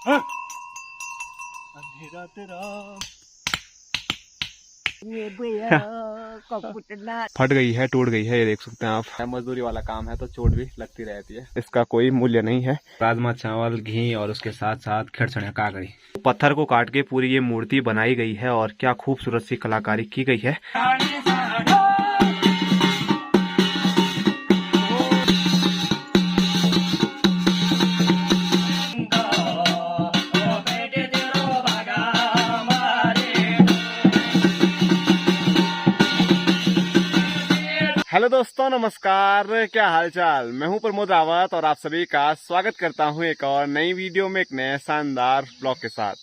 अंधेरा तेरा फट गई है, टूट गई है, ये देख सकते हैं आप। मजदूरी वाला काम है तो चोट भी लगती रहती है, इसका कोई मूल्य नहीं है। राजमा चावल, घी और उसके साथ साथ खिड़सड़िया कागड़ी। पत्थर को काट के पूरी ये मूर्ति बनाई गई है और क्या खूबसूरत सी कलाकारी की गई है। हेलो दोस्तों, नमस्कार, क्या हालचाल। मैं हूं प्रमोद रावत और आप सभी का स्वागत करता हूं एक और नई वीडियो में, एक नए शानदार ब्लॉग के साथ।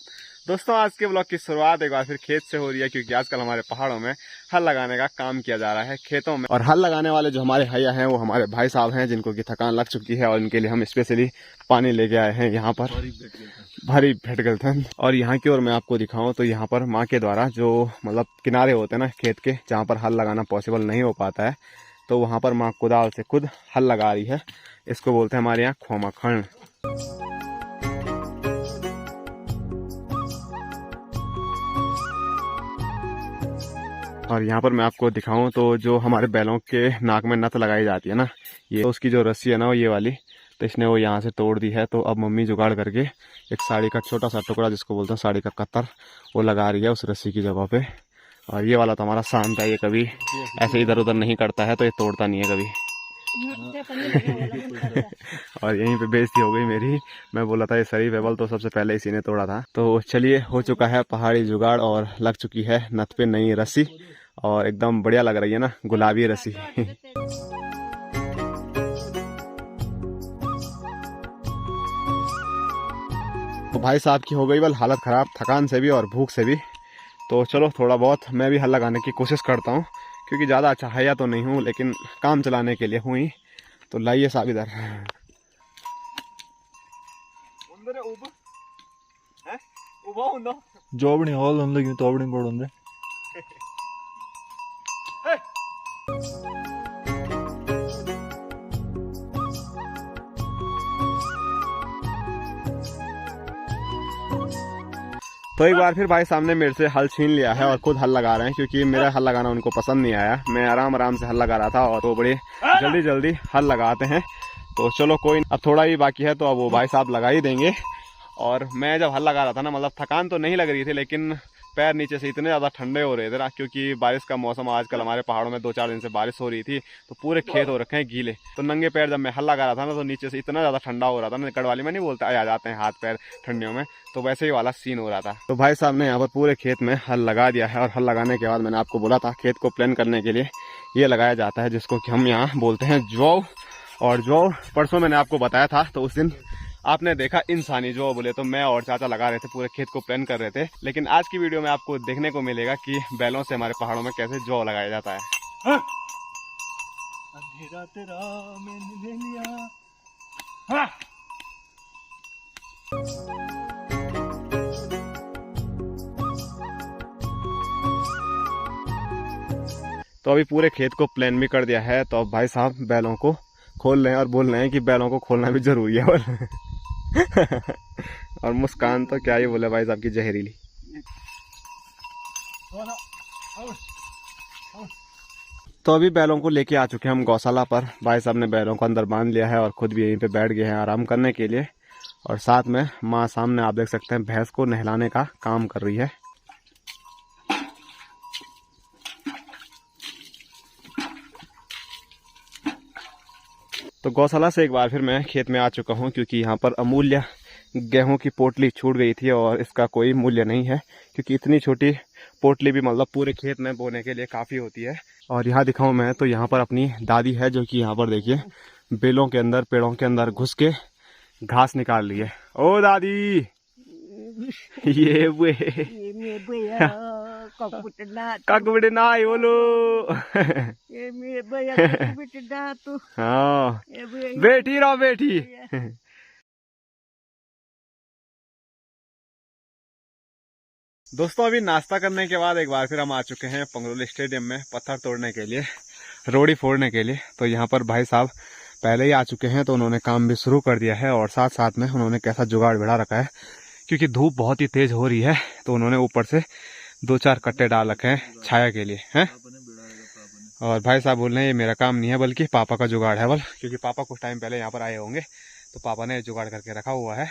दोस्तों, आज के ब्लॉग की शुरुआत एक बार फिर खेत से हो रही है, क्योंकि आजकल हमारे पहाड़ों में हल लगाने का काम किया जा रहा है खेतों में। और हल लगाने वाले जो हमारे भैया हैं वो हमारे भाई साहब हैं, जिनको की थकान लग चुकी है और इनके लिए हम स्पेशली पानी लेके आए हैं यहाँ पर। भारी भेट गए थे। और यहाँ की ओर मैं आपको दिखाऊं तो यहाँ पर माँ के द्वारा जो मतलब किनारे होते हैं ना खेत के, जहाँ पर हल लगाना पॉसिबल नहीं हो पाता है, तो वहाँ पर माँ कुदाल से खुद हल लगा रही है। इसको बोलते हैं हमारे यहाँ खोमा खंड। और यहाँ पर मैं आपको दिखाऊं तो जो हमारे बैलों के नाक में नथ लगाई जाती है ना, ये तो उसकी जो रस्सी है ना, वो ये वाली, तो इसने वो यहाँ से तोड़ दी है। तो अब मम्मी जुगाड़ करके एक साड़ी का छोटा सा टुकड़ा, जिसको बोलते हैं साड़ी का कत्तर, वो लगा रही है उस रस्सी की जगह पे। और ये वाला तो हमारा शांत है, ये कभी ऐसे इधर उधर नहीं करता है, तो ये तोड़ता नहीं है कभी। और यहीं पे बेइज्जती हो गई मेरी। मैं बोला था ये शरीफ एबल, तो सबसे पहले इसी ने तोड़ा था। तो चलिए, हो चुका है पहाड़ी जुगाड़ और लग चुकी है नथ पे नई रस्सी, और एकदम बढ़िया लग रही है ना, गुलाबी रस्सी। तो भाई साहब की हो गई बल हालत खराब, थकान से भी और भूख से भी। तो चलो, थोड़ा बहुत मैं भी हल लगाने की कोशिश करता हूँ, क्योंकि ज़्यादा अच्छा हैया तो नहीं हूँ, लेकिन काम चलाने के लिए हूँ ही। तो लाइए साहब इधर। ಜೋಬಣಿ ಹಾಲ್ ಅಂದ್ಲಾಗಿ ತೋಬಣಿ ಬೋರ್ಡ್ ಅಂದ್ರೆ तो एक बार फिर भाई साहब ने मेरे से हल छीन लिया है और खुद हल लगा रहे हैं, क्योंकि मेरा हल लगाना उनको पसंद नहीं आया। मैं आराम आराम से हल लगा रहा था और वो बड़े जल्दी जल्दी हल लगाते हैं। तो चलो कोई, अब थोड़ा ही बाकी है, तो अब वो भाई साहब लगा ही देंगे। और मैं जब हल लगा रहा था ना, मतलब थकान तो नहीं लग रही थी, लेकिन पैर नीचे से इतने ज़्यादा ठंडे हो रहे थे ना, क्योंकि बारिश का मौसम आजकल हमारे पहाड़ों में 2-4 दिन से बारिश हो रही थी, तो पूरे खेत हो रखे हैं गीले। तो नंगे पैर जब मैं हल लगा रहा था ना, तो नीचे से इतना ज़्यादा ठंडा हो रहा था ना, गढ़वाली में नहीं बोलते आ जाते हैं हाथ पैर ठंडियों में, तो वैसे ही वाला सीन हो रहा था। तो भाई साहब ने यहाँ पर पूरे खेत में हल लगा दिया है। और हल लगाने के बाद मैंने आपको बोला था, खेत को प्लान करने के लिए ये लगाया जाता है, जिसको कि हम यहाँ बोलते हैं जौ। और जौ परसों मैंने आपको बताया था, तो उस दिन आपने देखा इंसानी जौ बोले, तो मैं और चाचा लगा रहे थे, पूरे खेत को प्लान कर रहे थे। लेकिन आज की वीडियो में आपको देखने को मिलेगा कि बैलों से हमारे पहाड़ों में कैसे जौ लगाया जाता है। अंधेरा तेरा मैंने ले लिया। तो अभी पूरे खेत को प्लान भी कर दिया है। तो अब भाई साहब बैलों को खोल रहे हैं और बोल रहे हैं कि बैलों को खोलना भी जरूरी है। और मुस्कान तो क्या ही बोले भाई साहब की जहरीली। तो अभी बैलों को लेके आ चुके हैं हम गौशाला पर। भाई साहब ने बैलों को अंदर बांध लिया है और खुद भी यहीं पे बैठ गए हैं आराम करने के लिए। और साथ में माँ सामने आप देख सकते हैं भैंस को नहलाने का काम कर रही है। तो गौशाला से एक बार फिर मैं खेत में आ चुका हूं, क्योंकि यहाँ पर अमूल्य गेहूं की पोटली छूट गई थी और इसका कोई मूल्य नहीं है, क्योंकि इतनी छोटी पोटली भी मतलब पूरे खेत में बोने के लिए काफ़ी होती है। और यहाँ दिखाऊं मैं तो यहाँ पर अपनी दादी है, जो कि यहाँ पर देखिए बेलों के अंदर, पेड़ों के अंदर घुस के घास निकाल रही है। ओ दादी, ये ककबुटना बोलो। हाँ, बेटी रहो बेटी। दोस्तों, अभी नाश्ता करने के बाद एक बार फिर हम आ चुके हैं पंगरोली स्टेडियम में पत्थर तोड़ने के लिए, रोड़ी फोड़ने के लिए। तो यहाँ पर भाई साहब पहले ही आ चुके हैं, तो उन्होंने काम भी शुरू कर दिया है। और साथ साथ में उन्होंने कैसा जुगाड़ बिठा रखा है क्योंकि धूप बहुत ही तेज हो रही है। तो उन्होंने ऊपर से 2-4 कट्टे डाल रखे हैं छाया के लिए हैं। और भाई साहब बोल रहे हैं ये मेरा काम नहीं है बल्कि पापा का जुगाड़ है क्योंकि पापा कुछ टाइम पहले यहाँ पर आए होंगे तो पापा ने जुगाड़ करके रखा हुआ है।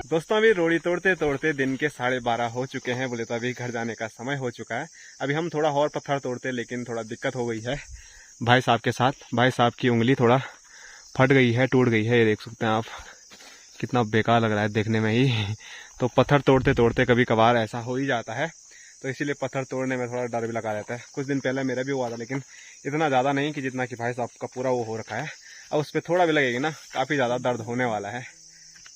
दोस्तों अभी रोड़ी तोड़ते तोड़ते दिन के 12:30 हो चुके हैं। बोले तो अभी घर जाने का समय हो चुका है। अभी हम थोड़ा और पत्थर तोड़ते लेकिन थोड़ा दिक्कत हो गई है भाई साहब के साथ। भाई साहब की उंगली थोड़ा फट गई है, टूट गई है। ये देख सकते हैं आप, कितना बेकार लग रहा है देखने में ही। तो पत्थर तोड़ते तोड़ते कभी कभार ऐसा हो ही जाता है, तो इसीलिए पत्थर तोड़ने में थोड़ा डर भी लगा रहता है। कुछ दिन पहले मेरा भी हुआ था लेकिन इतना ज़्यादा नहीं कि जितना कि भाई साहब का पूरा वो हो रखा है। अब उस पर थोड़ा भी लगेगी ना, काफ़ी ज़्यादा दर्द होने वाला है।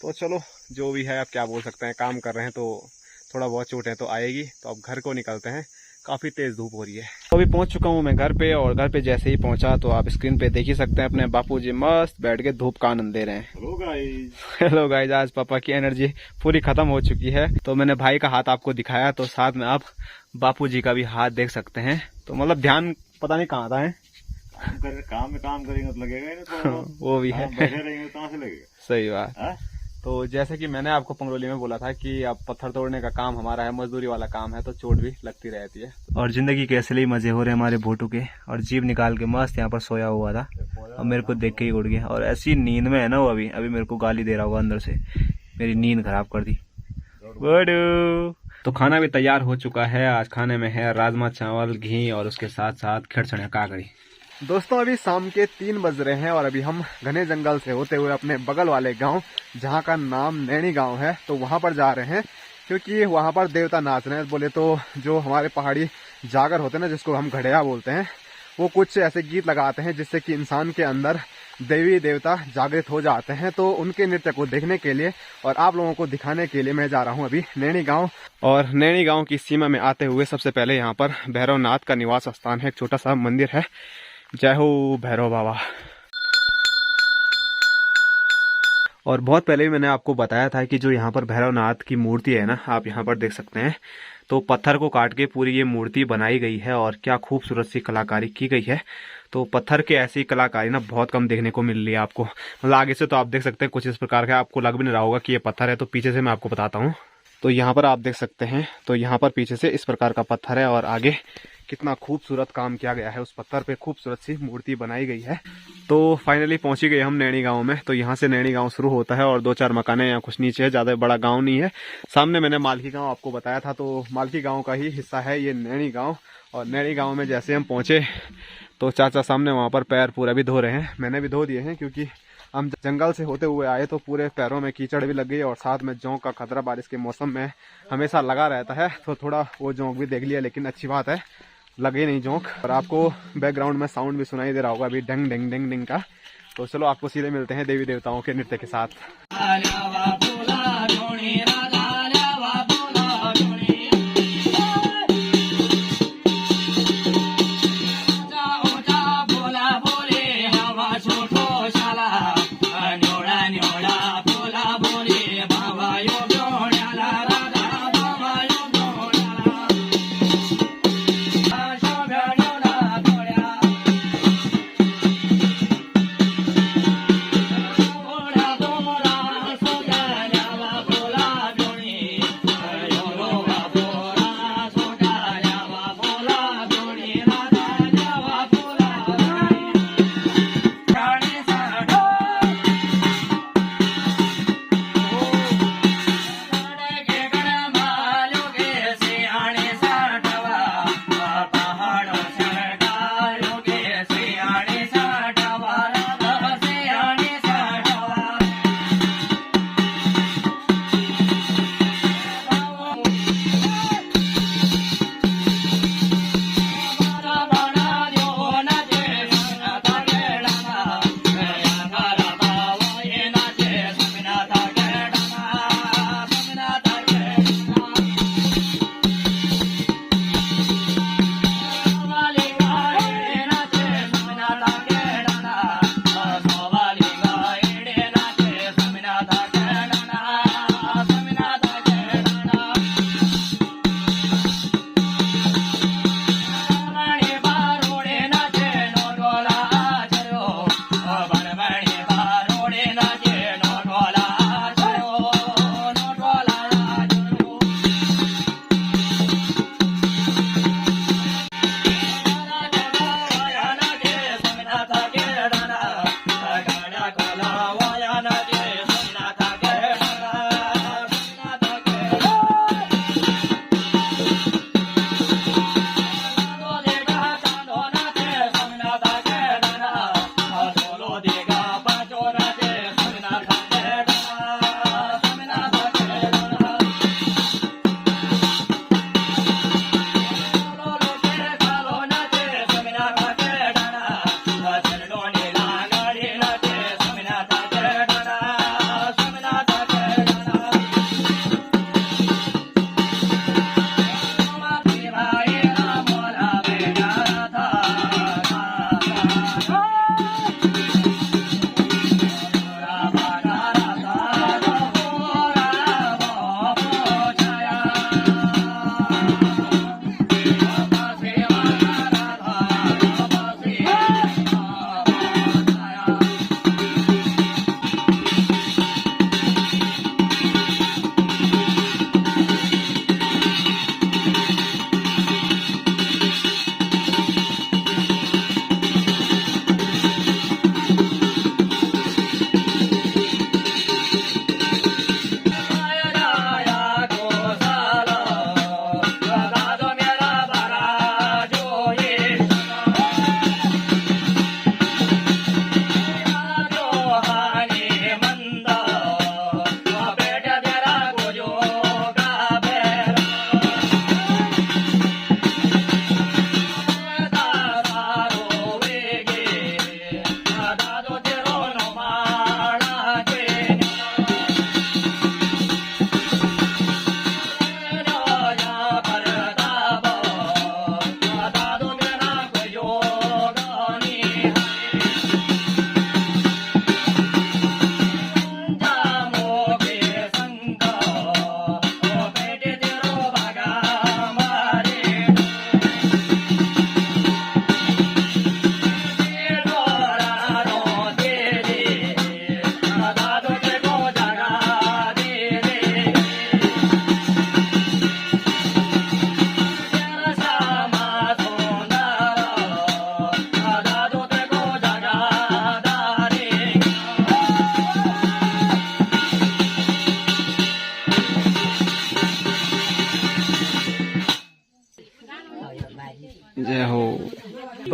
तो चलो जो भी है, अब क्या बोल सकते हैं, काम कर रहे हैं तो थोड़ा बहुत चोटें तो आएगी। तो अब घर को निकलते हैं, काफ़ी तेज़ धूप हो रही है। तो अभी पहुंच चुका हूं मैं घर पे, और घर पे जैसे ही पहुंचा तो आप स्क्रीन पे देख ही सकते हैं अपने बापूजी मस्त बैठ के धूप का आनंद ले रहे हैं। हेलो गाइस, आज पापा की एनर्जी पूरी खत्म हो चुकी है। तो मैंने भाई का हाथ आपको दिखाया, तो साथ में आप बापूजी का भी हाथ देख सकते हैं। तो मतलब ध्यान पता नहीं कहाँ था है, काम में काम करेंगे तो लगेगा ही ना, वो भी है, बैठे रहेंगे तो कहाँ से लगेगा। सही बात। तो जैसे कि मैंने आपको पंगरोली में बोला था कि अब पत्थर तोड़ने का काम हमारा है, मजदूरी वाला काम है, तो चोट भी लगती रहती है। और जिंदगी के असली मजे हो रहे हैं हमारे भोटू के। और जीभ निकाल के मस्त यहाँ पर सोया हुआ था, अब मेरे को देख के ही उड़ गया। और ऐसी नींद में है ना वो, अभी मेरे को गाली दे रहा होगा अंदर से, मेरी नींद खराब कर दी। तो खाना भी तैयार हो चुका है। आज खाने में है राजमा चावल, घी और उसके साथ साथ खिरचड़िया काकड़ी। दोस्तों अभी शाम के 3 बज रहे हैं और अभी हम घने जंगल से होते हुए अपने बगल वाले गांव, जहां का नाम नैनी गांव है, तो वहां पर जा रहे हैं क्योंकि वहां पर देवता नाच रहे हैं। बोले तो जो हमारे पहाड़ी जागर होते हैं ना, जिसको हम घड़िया बोलते हैं, वो कुछ ऐसे गीत लगाते हैं जिससे कि इंसान के अंदर देवी देवता जागृत हो जाते हैं। तो उनके नृत्य को देखने के लिए और आप लोगों को दिखाने के लिए मैं जा रहा हूं अभी नैनी गांव। और नैनी गांव की सीमा में आते हुए सबसे पहले यहाँ पर भैरवनाथ का निवास स्थान है, एक छोटा सा मंदिर है। जय हो भैरव बाबा। और बहुत पहले भी मैंने आपको बताया था कि जो यहाँ पर भैरवनाथ की मूर्ति है ना, आप यहाँ पर देख सकते हैं, तो पत्थर को काट के पूरी ये मूर्ति बनाई गई है। और क्या खूबसूरत सी कलाकारी की गई है। तो पत्थर के ऐसी कलाकारी ना बहुत कम देखने को मिल रही है आपको। मतलब आगे से तो आप देख सकते हैं कुछ इस प्रकार का, आपको लग भी नहीं रहा होगा कि ये पत्थर है। तो पीछे से मैं आपको बताता हूँ। तो यहाँ पर आप देख सकते हैं, तो यहाँ पर पीछे से इस प्रकार का पत्थर है और आगे कितना खूबसूरत काम किया गया है। उस पत्थर पे खूबसूरत सी मूर्ति बनाई गई है। तो फाइनली पहुंच ही गए हम नैनी गांव में। तो यहाँ से नैनी गांव शुरू होता है और 2-4 मकाने यहाँ कुछ नीचे है, ज्यादा बड़ा गांव नहीं है। सामने मैंने मालकी गांव आपको बताया था, तो मालकी गांव का ही हिस्सा है ये नैनी गांव। और नैनी गांव में जैसे हम पहुंचे तो चाचा सामने वहाँ पर पैर पूरा भी धो रहे हैं। मैंने भी धो दिए हैं क्योंकि हम जंगल से होते हुए आए तो पूरे पैरों में कीचड़ भी लग गई और साथ में जोंक का खतरा बारिश के मौसम में हमेशा लगा रहता है। तो थोड़ा वो जोंक भी देख लिया, लेकिन अच्छी बात है, लगे नहीं जोंक। और आपको बैकग्राउंड में साउंड भी सुनाई दे रहा होगा अभी, डंग डंग डंग डंग का। तो चलो आपको सीधे मिलते हैं देवी देवताओं के नृत्य के साथ।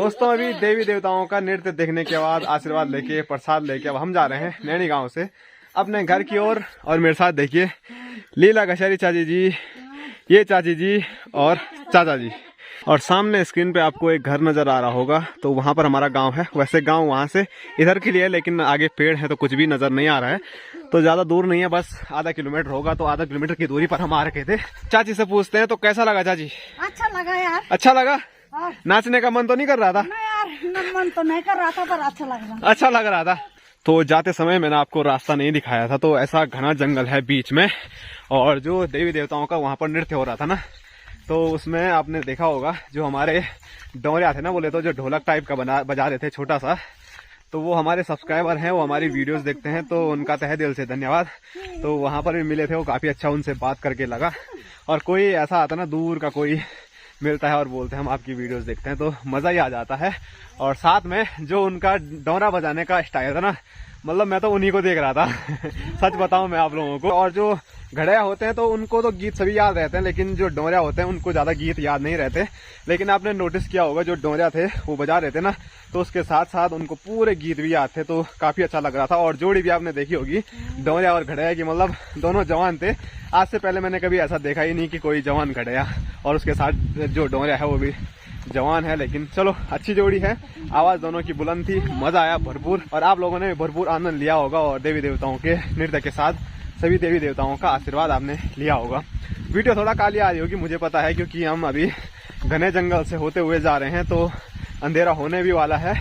दोस्तों अभी देवी देवताओं का नृत्य देखने के बाद आशीर्वाद लेके प्रसाद लेके अब हम जा रहे हैं नैनी गांव से अपने घर की ओर। और मेरे साथ देखिए लीला कचहरी चाची जी, ये चाची जी और चाचा जी। और सामने स्क्रीन पे आपको एक घर नजर आ रहा होगा, तो वहाँ पर हमारा गांव है। वैसे गांव वहाँ से इधर के लिए है, लेकिन आगे पेड़ है तो कुछ भी नजर नहीं आ रहा है। तो ज्यादा दूर नहीं है, बस आधा किलोमीटर होगा। तो आधा किलोमीटर की दूरी पर हम आ रखे थे। चाची से पूछते हैं तो कैसा लगा चाची? अच्छा लगा यार। अच्छा लगा? नाचने का मन तो नहीं कर रहा था? नहीं यार, मन तो नहीं कर रहा था, पर अच्छा लग रहा। अच्छा लग रहा था। तो जाते समय मैंने आपको रास्ता नहीं दिखाया था, तो ऐसा घना जंगल है बीच में। और जो देवी देवताओं का वहाँ पर नृत्य हो रहा था ना, तो उसमें आपने देखा होगा जो हमारे डोरिया थे ना, बोले तो जो ढोलक टाइप का बजा रहे थे छोटा सा, तो वो हमारे सब्सक्राइबर हैं, वो हमारी वीडियोस देखते हैं, तो उनका तहे दिल से धन्यवाद। तो वहाँ पर भी मिले थे, वो काफ़ी अच्छा उनसे बात करके लगा। और कोई ऐसा आता ना दूर का कोई मिलता है और बोलते हैं हम आपकी वीडियोस देखते हैं, तो मज़ा ही आ जाता है। और साथ में जो उनका डोरा बजाने का स्टाइल था ना, मतलब मैं तो उन्हीं को देख रहा था सच बताऊं मैं आप लोगों को। और जो घड़िया होते हैं तो उनको तो गीत सभी याद रहते हैं, लेकिन जो डोरिया होते हैं उनको ज़्यादा गीत याद नहीं रहते। लेकिन आपने नोटिस किया होगा जो डोरिया थे वो बजा रहे थे ना, तो उसके साथ साथ उनको पूरे गीत भी याद थे, तो काफ़ी अच्छा लग रहा था। और जोड़ी भी आपने देखी होगी डोरिया और घड़िया की, मतलब दोनों जवान थे। आज से पहले मैंने कभी ऐसा देखा ही नहीं कि कोई जवान घड़िया और उसके साथ जो डोरिया है वो भी जवान है। लेकिन चलो अच्छी जोड़ी है, आवाज दोनों की बुलंद थी, मजा आया भरपूर। और आप लोगों ने भी भरपूर आनंद लिया होगा। और देवी देवताओं के नृत्य के साथ सभी देवी देवताओं का आशीर्वाद आपने लिया होगा। वीडियो थोड़ा काली आ रही होगी मुझे पता है, क्योंकि हम अभी घने जंगल से होते हुए जा रहे हैं, तो अंधेरा होने भी वाला है।